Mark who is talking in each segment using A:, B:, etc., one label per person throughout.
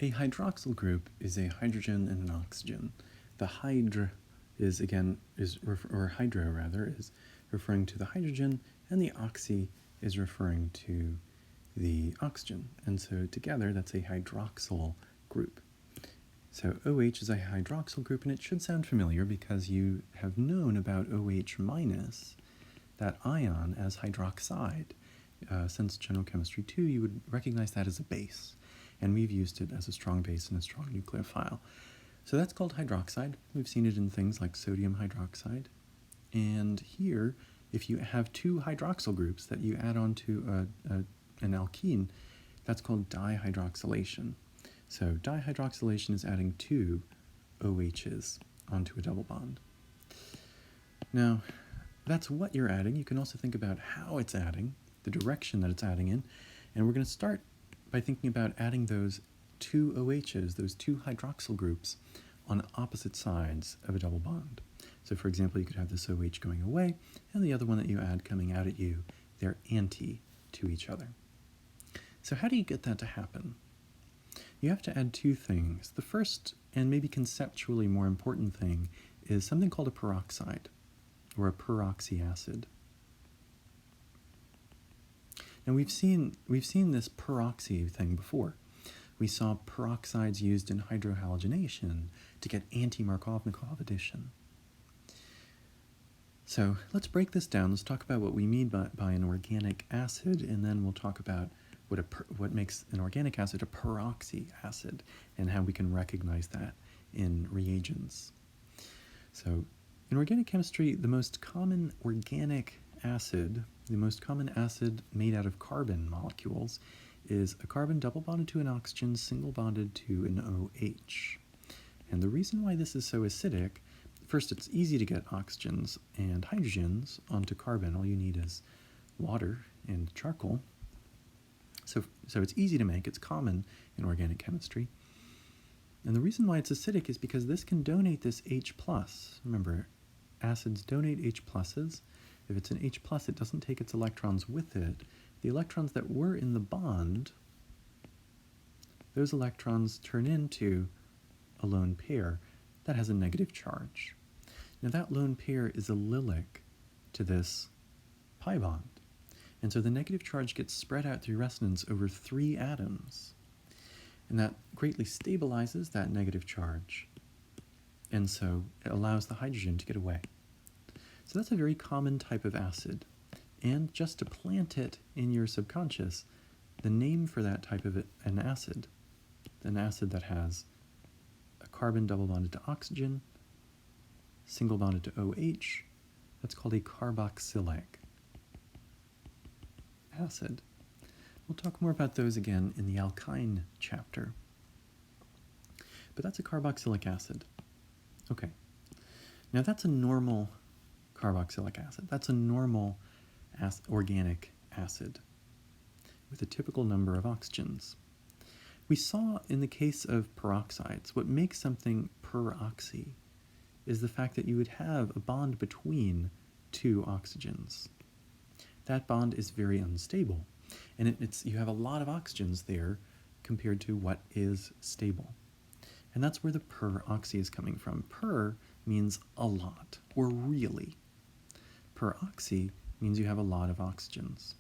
A: A hydroxyl group is a hydrogen and an oxygen. The hydro is referring to the hydrogen, and the oxy is referring to the oxygen. And so together, that's a hydroxyl group. So OH is a hydroxyl group, and it should sound familiar because you have known about OH minus, that ion, as hydroxide. Since general chemistry 2, you would recognize that as a base, and we've used it as a strong base and a strong nucleophile. So that's called hydroxide. We've seen it in things like sodium hydroxide. And here, if you have two hydroxyl groups that you add onto an alkene, that's called dihydroxylation. So dihydroxylation is adding two OHs onto a double bond. Now, that's what you're adding. You can also think about how it's adding, the direction that it's adding in, and we're going to start by thinking about adding those two OHs, those two hydroxyl groups, on opposite sides of a double bond. So for example, you could have this OH going away, and the other one that you add coming out at you. They're anti to each other. So how do you get that to happen? You have to add two things. The first, and maybe conceptually more important thing, is something called a peroxide, or a peroxy acid. Now we've seen this peroxy thing before. We saw peroxides used in hydrohalogenation to get anti-Markovnikov addition. So let's break this down. Let's talk about what we mean by an organic acid, and then we'll talk about what makes an organic acid a peroxy acid, and how we can recognize that in reagents. So in organic chemistry, the most common organic acid, the most common acid made out of carbon molecules, is a carbon double bonded to an oxygen, single bonded to an OH. And the reason why this is so acidic, first, it's easy to get oxygens and hydrogens onto carbon. All you need is water and charcoal. So it's easy to make. It's common in organic chemistry. And the reason why it's acidic is because this can donate this H+. Remember, acids donate H+. If it's an H+, it doesn't take its electrons with it. The electrons that were in the bond, those electrons turn into a lone pair that has a negative charge. Now that lone pair is allylic to this pi bond. And so the negative charge gets spread out through resonance over 3 atoms. And that greatly stabilizes that negative charge. And so it allows the hydrogen to get away. So that's a very common type of acid. And just to plant it in your subconscious, the name for that type of an acid that has a carbon double bonded to oxygen, single bonded to OH, that's called a carboxylic acid. We'll talk more about those again in the alkyne chapter. But that's a carboxylic acid. Okay. Now that's a normal carboxylic acid. That's a normal organic acid with a typical number of oxygens. We saw in the case of peroxides, what makes something peroxy is the fact that you would have a bond between two oxygens. That bond is very unstable, and you have a lot of oxygens there compared to what is stable. And that's where the peroxy is coming from. Per means a lot, or really. Peroxy means you have a lot of oxygens.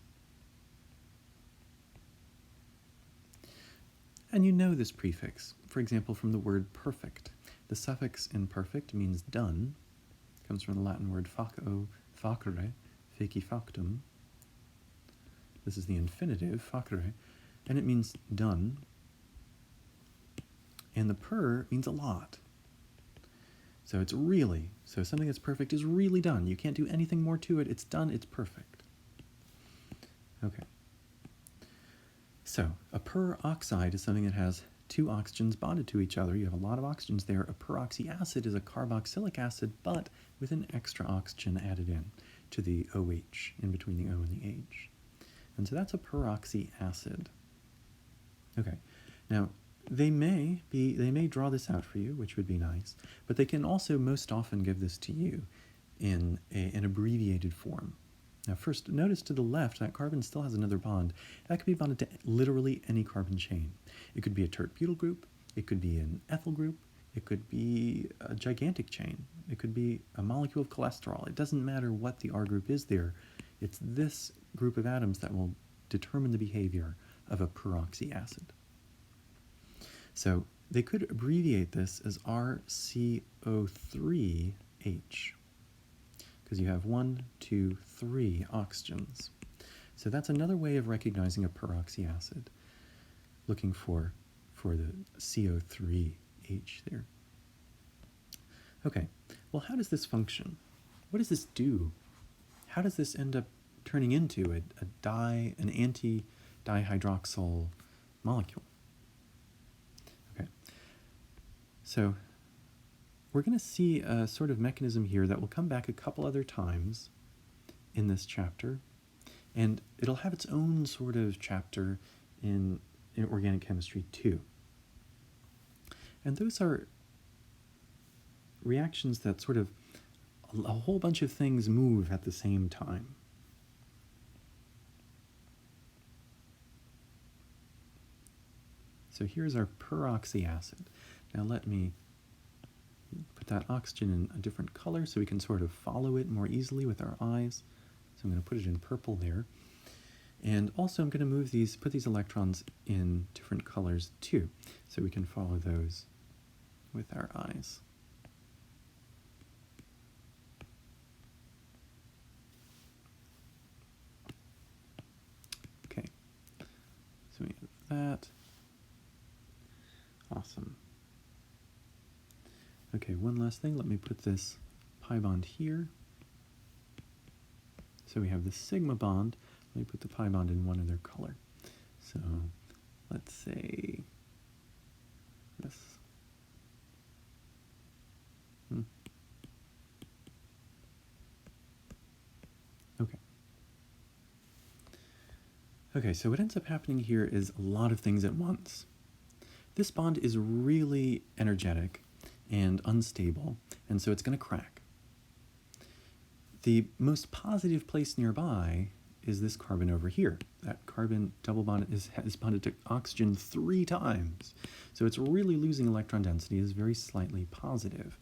A: And you know this prefix, for example, from the word perfect. The suffix in perfect means done. It comes from the Latin word facere, feci factum. This is the infinitive, facere, and it means done. And the per means a lot. So it's really, so something that's perfect is really done. You can't do anything more to it. It's done, it's perfect. Okay. So a peroxide is something that has two oxygens bonded to each other. You have a lot of oxygens there. A peroxy acid is a carboxylic acid, but with an extra oxygen added in to the OH, in between the O and the H. And so that's a peroxy acid. Okay. Now, they may draw this out for you, which would be nice, but they can also most often give this to you in an abbreviated form. Now first, notice to the left that carbon still has another bond. That could be bonded to literally any carbon chain. It could be a tert-butyl group, it could be an ethyl group, it could be a gigantic chain, it could be a molecule of cholesterol. It doesn't matter what the R group is there. It's this group of atoms that will determine the behavior of a peroxy acid. So they could abbreviate this as RCO3H, because you have 1, 2, 3 oxygens. So that's another way of recognizing a peroxy acid, looking for the CO3H there. Okay, well, how does this function? What does this do? How does this end up turning into an anti-dihydroxyl molecule? Okay, so we're going to see a sort of mechanism here that will come back a couple other times in this chapter, and it'll have its own sort of chapter in organic chemistry too. And those are reactions that sort of a whole bunch of things move at the same time. So here's our peroxy acid. Now let me put that oxygen in a different color so we can sort of follow it more easily with our eyes. So I'm going to put it in purple there. And also I'm going to put these electrons in different colors too, so we can follow those with our eyes. Okay, so we have that. Awesome. Okay, one last thing. Let me put this pi bond here. So we have the sigma bond. Let me put the pi bond in one other color. So let's say this. Okay. Okay, so what ends up happening here is a lot of things at once. This bond is really energetic and unstable, and so it's going to crack. The most positive place nearby is this carbon over here. That carbon double bond is bonded to oxygen 3 times. So it's really losing electron density, is very slightly positive.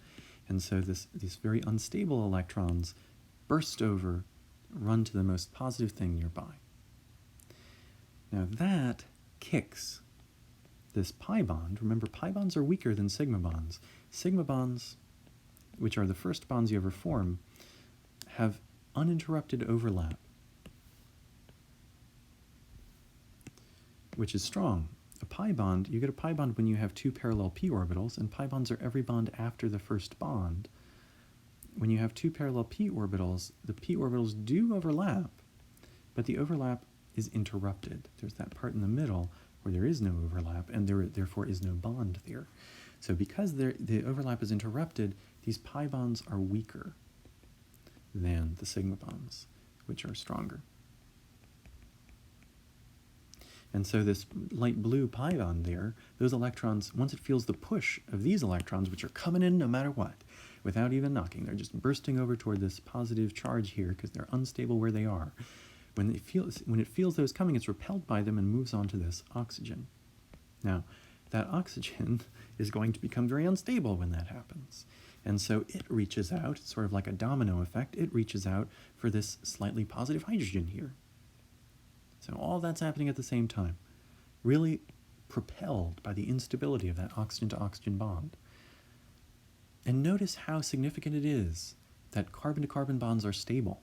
A: And so these very unstable electrons burst over, run to the most positive thing nearby. Now that kicks this pi bond. Remember, pi bonds are weaker than sigma bonds. Sigma bonds, which are the first bonds you ever form, have uninterrupted overlap, which is strong. A pi bond, you get a pi bond when you have 2 parallel p orbitals, and pi bonds are every bond after the first bond. When you have 2 parallel p orbitals, the p orbitals do overlap, but the overlap is interrupted. There's that part in the middle where there is no overlap, and there therefore is no bond there. So because the overlap is interrupted, these pi bonds are weaker than the sigma bonds, which are stronger. And so this light blue pi bond there, those electrons, once it feels the push of these electrons, which are coming in no matter what, without even knocking, they're just bursting over toward this positive charge here because they're unstable where they are. When it feels those coming, it's repelled by them and moves on to this oxygen. Now, that oxygen is going to become very unstable when that happens. And so it reaches out, sort of like a domino effect, it reaches out for this slightly positive hydrogen here. So all that's happening at the same time, really propelled by the instability of that oxygen-to-oxygen bond. And notice how significant it is that carbon-to-carbon bonds are stable.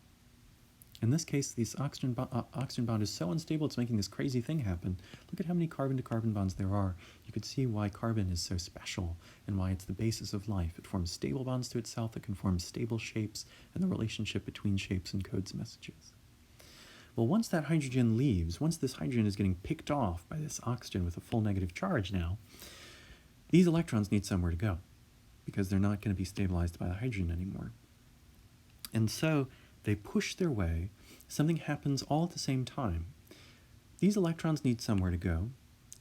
A: In this case, this oxygen bond is so unstable, it's making this crazy thing happen. Look at how many carbon-to-carbon bonds there are. You could see why carbon is so special and why it's the basis of life. It forms stable bonds to itself that can form stable shapes, and the relationship between shapes encodes messages. Well, once that hydrogen leaves, once this hydrogen is getting picked off by this oxygen with a full negative charge now, these electrons need somewhere to go because they're not going to be stabilized by the hydrogen anymore. And so they push their way. Something happens all at the same time. These electrons need somewhere to go,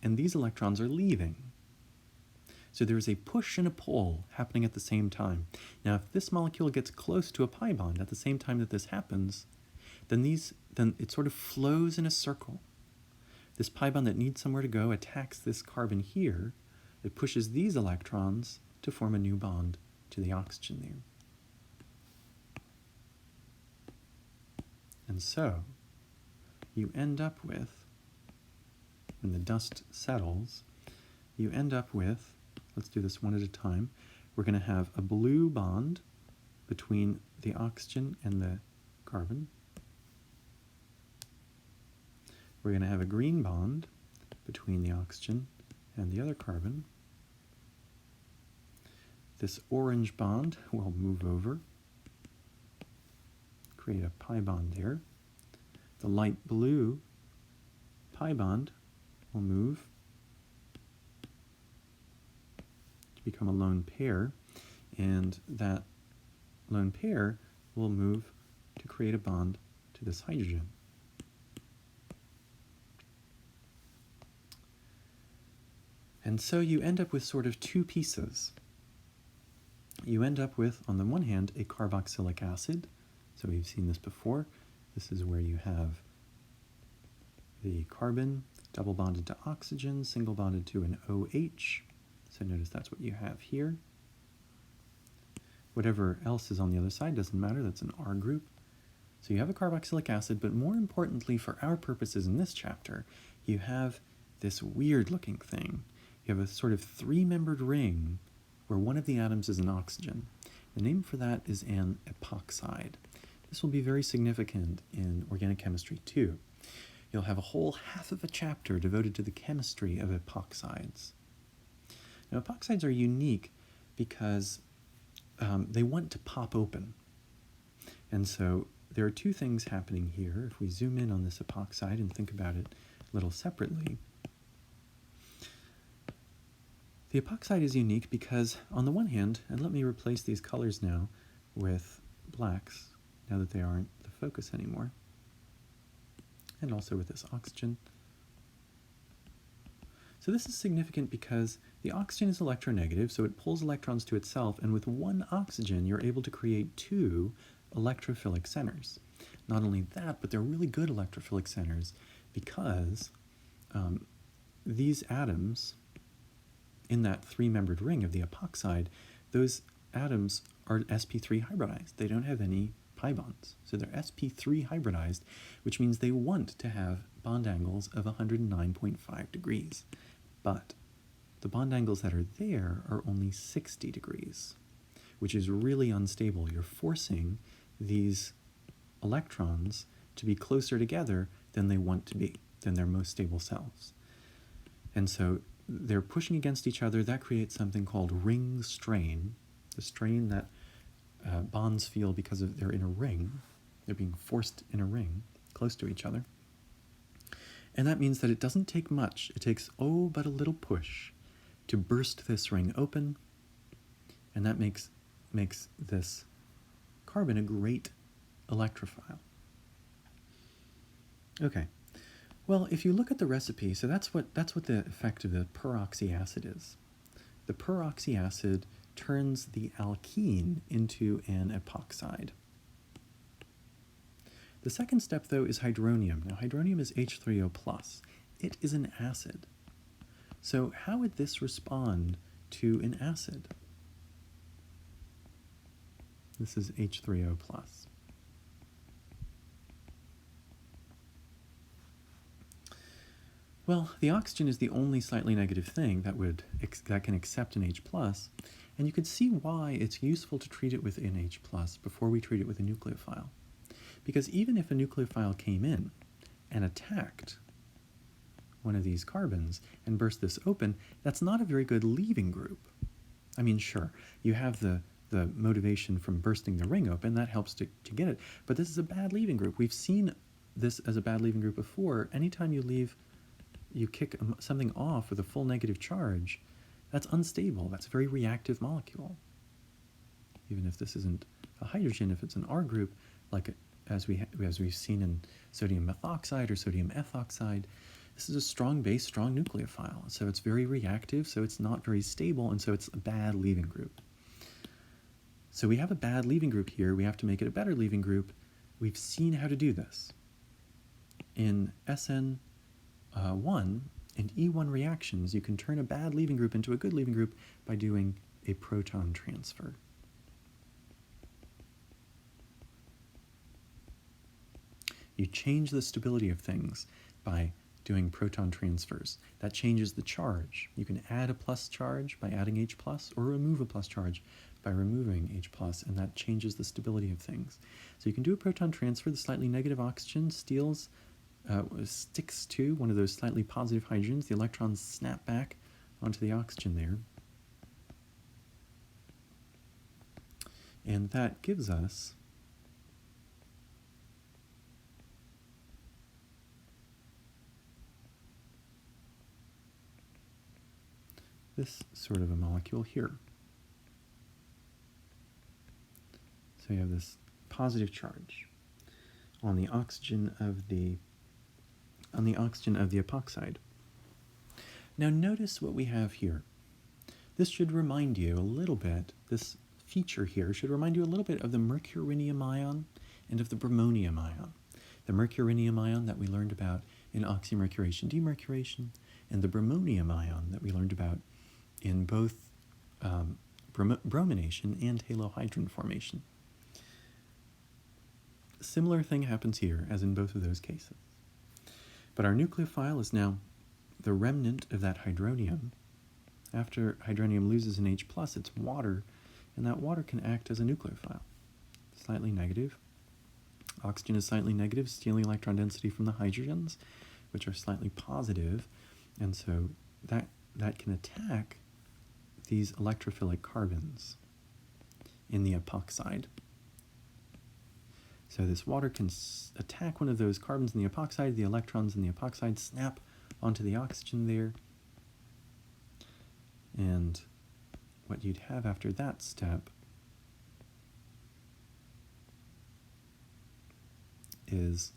A: and these electrons are leaving. So there is a push and a pull happening at the same time. Now, if this molecule gets close to a pi bond at the same time that this happens, then it sort of flows in a circle. This pi bond that needs somewhere to go attacks this carbon here. It pushes these electrons to form a new bond to the oxygen there. And so you end up with, when the dust settles, you end up with, let's do this one at a time, we're going to have a blue bond between the oxygen and the carbon. We're going to have a green bond between the oxygen and the other carbon. This orange bond will move over, create a pi bond there. The light blue pi bond will move to become a lone pair, and that lone pair will move to create a bond to this hydrogen. And so you end up with sort of two pieces. You end up with, on the one hand, a carboxylic acid. So we've seen this before. This is where you have the carbon double bonded to oxygen, single bonded to an OH. So notice that's what you have here. Whatever else is on the other side doesn't matter, that's an R group. So you have a carboxylic acid, but more importantly for our purposes in this chapter, you have this weird looking thing. You have a sort of three-membered ring where one of the atoms is an oxygen. The name for that is an epoxide. This will be very significant in organic chemistry too. You'll have a whole half of a chapter devoted to the chemistry of epoxides. Now, epoxides are unique because they want to pop open. And so there are two things happening here. If we zoom in on this epoxide and think about it a little separately, the epoxide is unique because, on the one hand, and let me replace these colors now with blacks, now that they aren't the focus anymore, and also with this oxygen. So this is significant because the oxygen is electronegative, so it pulls electrons to itself, and with one oxygen, you're able to create two electrophilic centers. Not only that, but they're really good electrophilic centers because these atoms in that three-membered ring of the epoxide, those atoms are sp3 hybridized. They don't have any pi bonds. So they're sp3 hybridized, which means they want to have bond angles of 109.5 degrees. But the bond angles that are there are only 60 degrees, which is really unstable. You're forcing these electrons to be closer together than they want to be, than their most stable selves. And so they're pushing against each other. That creates something called ring strain, the strain that bonds feel because they're in a ring. They're being forced in a ring close to each other. And that means that it doesn't take much. It takes, but a little push to burst this ring open, and that makes this carbon a great electrophile. Okay. Well, if you look at the recipe, so that's what the effect of the peroxy acid is. The peroxy acid turns the alkene into an epoxide. The second step, though, is hydronium. Now, hydronium is H3O+. It is an acid. So how would this respond to an acid? This is H3O+. Well, the oxygen is the only slightly negative thing that can accept an H+, and you can see why it's useful to treat it with an H+ before we treat it with a nucleophile. Because even if a nucleophile came in and attacked one of these carbons and burst this open, that's not a very good leaving group. I mean, sure, you have the motivation from bursting the ring open, that helps to get it, but this is a bad leaving group. We've seen this as a bad leaving group before. Anytime you kick something off with a full negative charge, that's unstable. That's a very reactive molecule. Even if this isn't a hydrogen, if it's an R group, as we've seen in sodium methoxide or sodium ethoxide, this is a strong base, strong nucleophile. So it's very reactive, so it's not very stable, and so it's a bad leaving group. So we have a bad leaving group here. We have to make it a better leaving group. we've seen how to do this. In SN1 and E1 reactions, you can turn a bad leaving group into a good leaving group by doing a proton transfer. You change the stability of things by doing proton transfers. That changes the charge. You can add a plus charge by adding H+, or remove a plus charge by removing H+, and that changes the stability of things. So you can do a proton transfer. The slightly negative oxygen sticks to one of those slightly positive hydrogens. The electrons snap back onto the oxygen there. And that gives us this sort of a molecule here. So you have this positive charge on the oxygen of the epoxide. Now notice what we have here. This should remind you a little bit, this feature here should remind you a little bit of the mercurinium ion and of the bromonium ion. The mercurinium ion that we learned about in oxymercuration demercuration, and the bromonium ion that we learned about in both bromination and halohydrin formation. Similar thing happens here as in both of those cases. But our nucleophile is now the remnant of that hydronium. After hydronium loses an H+, it's water, and that water can act as a nucleophile. Slightly negative. Oxygen is slightly negative, stealing electron density from the hydrogens, which are slightly positive, and so that can attack these electrophilic carbons in the epoxide. So this water can attack one of those carbons in the epoxide. The electrons in the epoxide snap onto the oxygen there. And what you'd have after that step is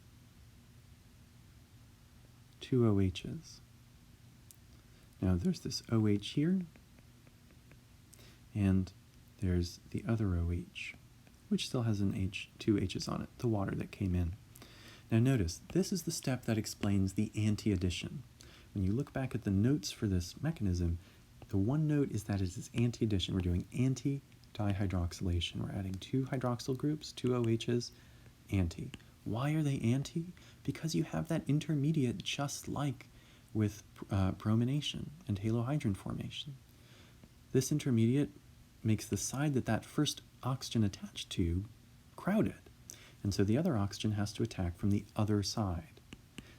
A: two OHs. Now there's this OH here, and there's the other OH, which still has two H's on it, the water that came in. Now notice, this is the step that explains the anti-addition. When you look back at the notes for this mechanism, the one note is that it is anti-addition. We're doing anti-dihydroxylation. We're adding two hydroxyl groups, two OHs, anti. Why are they anti? Because you have that intermediate just like with bromination and halohydrin formation. This intermediate makes the side that first oxygen attached to crowded, and so the other oxygen has to attack from the other side.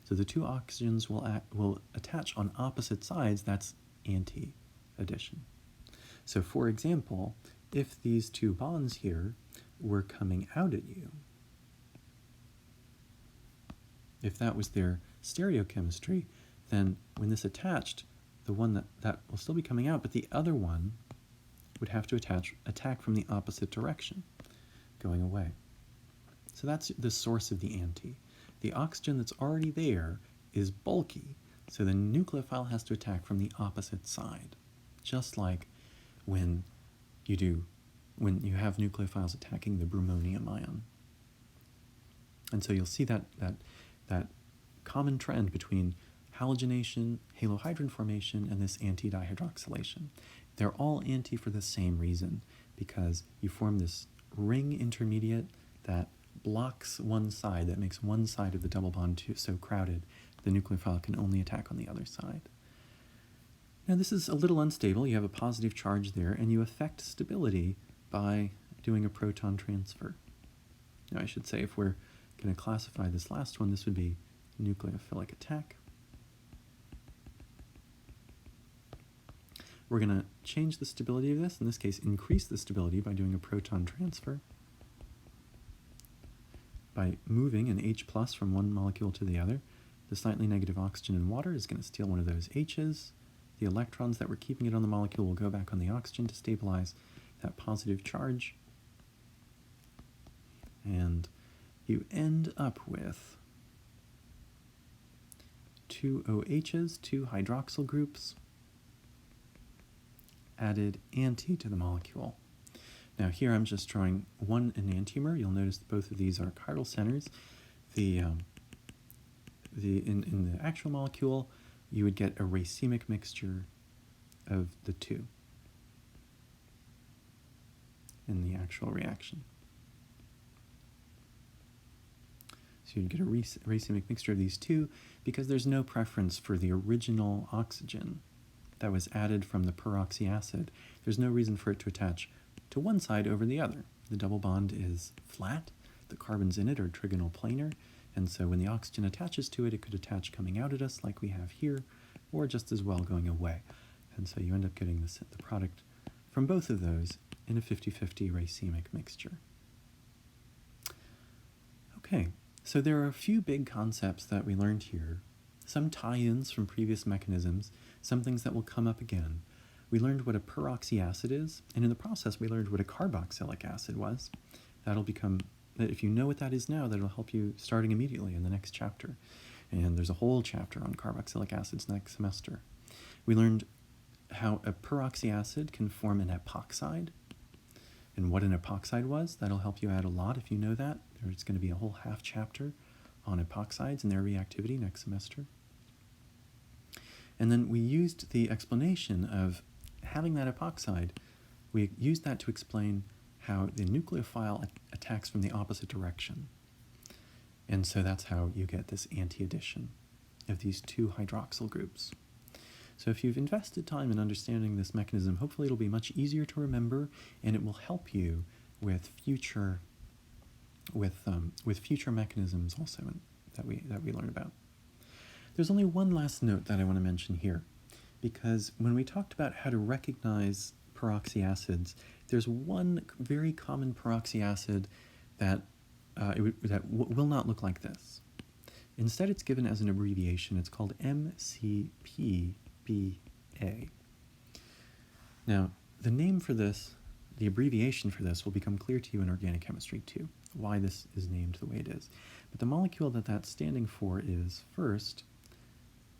A: So the two oxygens will attach on opposite sides. That's anti-addition. So for example, if these two bonds here were coming out at you, if that was their stereochemistry, then when this attached, the one that will still be coming out, but the other one would have to attack from the opposite direction, going away. So that's the source of the anti. The oxygen that's already there is bulky, so the nucleophile has to attack from the opposite side, just like when you have nucleophiles attacking the bromonium ion. And so you'll see that common trend between halogenation, halohydrin formation, and this anti-dihydroxylation. They're all anti for the same reason, because you form this ring intermediate that blocks one side, that makes one side of the double bond so crowded the nucleophile can only attack on the other side. Now this is a little unstable. You have a positive charge there, and you affect stability by doing a proton transfer. Now I should say, if we're going to classify this last one, this would be nucleophilic attack. We're going to change the stability of this, in this case increase the stability by doing a proton transfer, by moving an H+ from one molecule to the other. The slightly negative oxygen in water is going to steal one of those H's. The electrons that were keeping it on the molecule will go back on the oxygen to stabilize that positive charge. And you end up with two OHs, two hydroxyl groups, added anti to the molecule. Now here I'm just drawing one enantiomer. You'll notice that both of these are chiral centers. In the actual molecule, you would get a racemic mixture of the two in the actual reaction. So you'd get a racemic mixture of these two because there's no preference for the original oxygen that was added from the peroxy acid. There's no reason for it to attach to one side over the other. The double bond is flat, the carbons in it are trigonal planar, and so when the oxygen attaches to it, it could attach coming out at us like we have here, or just as well going away. And so you end up getting the product from both of those in a 50-50 racemic mixture. Okay, so there are a few big concepts that we learned here, some tie-ins from previous mechanisms, some things that will come up again. We learned what a peroxy acid is, and in the process we learned what a carboxylic acid was. That'll become, if you know what that is now, that'll help you starting immediately in the next chapter. And there's a whole chapter on carboxylic acids next semester. We learned how a peroxy acid can form an epoxide, and what an epoxide was. That'll help you out a lot if you know that. There's going to be a whole half chapter on epoxides and their reactivity next semester. And then we used the explanation of having that epoxide, we used that to explain how the nucleophile attacks from the opposite direction. And so that's how you get this anti-addition of these two hydroxyl groups. So if you've invested time in understanding this mechanism, hopefully it'll be much easier to remember, and it will help you with future mechanisms also that we learn about. There's only one last note that I want to mention here, because when we talked about how to recognize peroxy acids, there's one very common peroxy acid that will not look like this. Instead, it's given as an abbreviation. It's called MCPBA. Now, the name for this, the abbreviation for this, will become clear to you in organic chemistry too, why this is named the way it is. But the molecule that that's standing for is, first,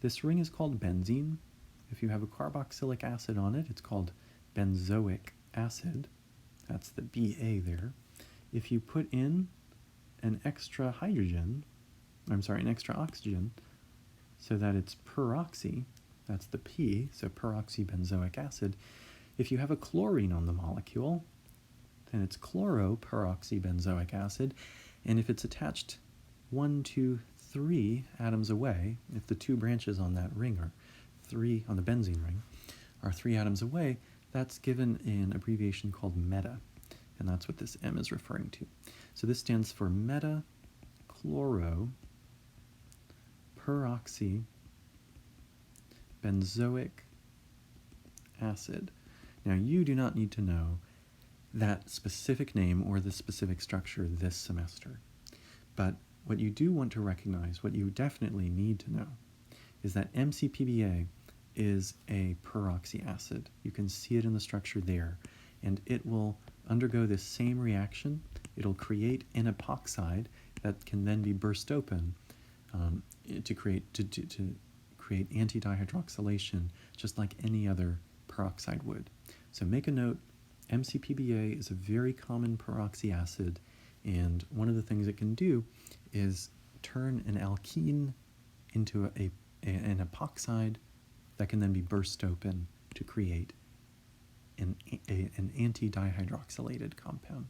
A: this ring is called benzene. If you have a carboxylic acid on it, it's called benzoic acid. That's the BA there. If you put in an extra oxygen, so that it's peroxy, that's the P, so peroxybenzoic acid. If you have a chlorine on the molecule, then it's chloroperoxybenzoic acid, and if it's attached 1, 2, 3 atoms away, if the two branches on that ring are 3, on the benzene ring, are 3 atoms away, that's given an abbreviation called meta, and that's what this M is referring to. So this stands for meta-chloroperoxybenzoic acid. Now, you do not need to know that specific name or the specific structure this semester, but what you do want to recognize, what you definitely need to know, is that MCPBA is a peroxy acid. You can see it in the structure there, and it will undergo this same reaction. It'll create an epoxide that can then be burst open to create anti dihydroxylation, just like any other peroxide would. So make a note, MCPBA is a very common peroxy acid, and one of the things it can do is turn an alkene into an epoxide that can then be burst open to create an anti-dihydroxylated compound.